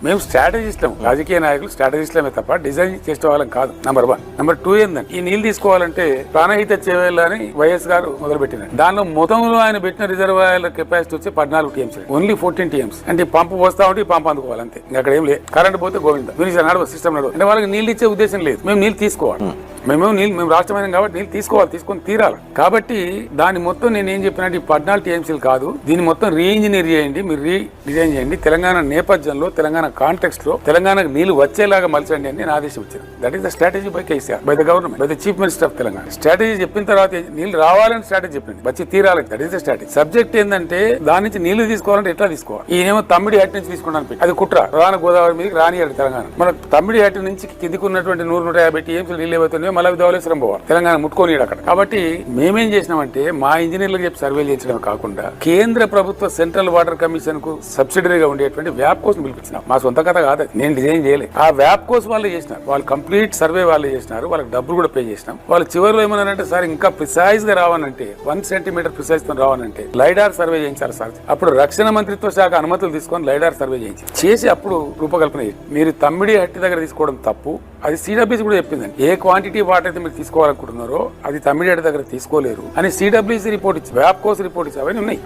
మేము స్ట్రాటజిస్ట్లం, రాజకీయ నాయకులు స్ట్రాటజిస్ట్లమే తప్ప డిజైన్ చేసే వాళ్ళం కాదు. నంబర్ 1. నంబర్ 2 ఏంటంటే ఈ నీళ్లు తీసుకోవాలంటే ప్రాణహిత చేవేళ్ళ అని వైఎస్ గారు మొదలు పెట్టినారు. దానిలో మొత్తంలో ఆయన పెట్టిన రిజర్వాయర్ల కెపాసిటీ వచ్చి 14 టీఎంసీ, ఓన్లీ 14 టీఎంసీ. అంటే పంపు వస్తా ఉంటే పంపు అందుకోవాలి అంతే, అక్కడ ఏం లేదు. కరెంట్ పోతే గోవింద నడవ సిస్టమ్ నడవ. అంటే వాళ్ళకి నీళ్ళు ఇచ్చే ఉద్దేశం లేదు. మేము నీళ్ళు తీసుకోవాలి, మేము రాష్ట్రమైన కాబట్టి నీళ్ళు తీసుకోవాలి, తీసుకొని తీరాలి. కాబట్టి దాని మొత్తం నేను ఏం చెప్పినట్టు 14 టీఎంసీలు కాదు, దీన్ని మొత్తం రీఇంజనీర్ చేయండి, మీరు రీడిజైన్ చేయండి, తెలంగాణ నేపథ్యంలో, తెలంగాణ కాంటెక్స్ట్ లో తెలంగాణకు నీళ్లు వచ్చేలాగా మలచండి అని నేను ఆదేశం ఇచ్చాను. That is the strategy by KCR, by the government, by the chief minister of Telangana. Strategy చెప్పిన తర్వాత నీళ్లు రావాలని స్ట్రాటజీ చెప్పింది, వచ్చి తీరాలి. That is the strategy. Subject ఏంటంటే దాని నుంచి నీళ్లు తీసుకోవాలంటే ఎట్లా తీసుకోవాలి. ఈయనేమో తమ్మిడి హట్టి నుంచి తీసుకున్నాను, అది కుట్ర. ప్రధాన గోదావరి మీద రానియాడు తెలంగాణ. మన తమ్మిడి హట్టి నుంచి కిందికి ఉన్నటువంటి 100-150 టీఎంసీలు నీళ్ళు ఏవైతున్నాయో మళ్ళీ ధవళేశ్వరం పోవాలి, తెలంగాణ ముట్టుకొని అక్కడ. కాబట్టి మేమేం చేసినామంటే మా ఇంజనీర్లకు చెప్పి సర్వేలు చేయించడం కాకుండా కేంద్ర ప్రభుత్వ సెంట్రల్ వాటర్ కమిషన్ కు సబ్సిడరీగా ఉండేటువంటి వ్యాప్ కోసం పిలిపించినాం. మా సొంత కథ కాదు, నేను డిజైన్ చేయలేదు. ఆ వ్యాప్ కోసం వాళ్ళు చేసినారు, వాళ్ళు కంప్లీట్ సర్వే వాళ్ళు చేసినారు, వాళ్ళకి డబ్బులు కూడా పే చేసినాం. వాళ్ళు చివరిలో ఏమన్నారంటే సార్ ఇంకా ప్రిసైజ్ గా రావాలంటే 1 సెంటీమీటర్ ప్రిసైజ్ తో రావాలంటే లైడార్ సర్వే చేయించాలి సార్. అప్పుడు రక్షణ మంత్రిత్వ శాఖ అనుమతులు తీసుకొని లైడార్ సర్వే చేసి అప్పుడు రూపకల్పన చేసి మీరు తమ్మిడి హట్టి దగ్గర తీసుకోవడం తప్పు. అది సిడబ్ల్యూసీ కూడా చెప్పిందండి, ఏ క్వాంటిటీ వాటర్ అయితే మీరు తీసుకోవాలనుకుంటున్నారో అది తమ్మిడి హట్టి దగ్గర తీసుకోలేరు అని సిడబ్ల్యూసీ రిపోర్ట్ ఇచ్చి, వ్యాప్ కోర్స్ రిపోర్ట్ ఇచ్చి అవన్నీ ఉన్నాయి.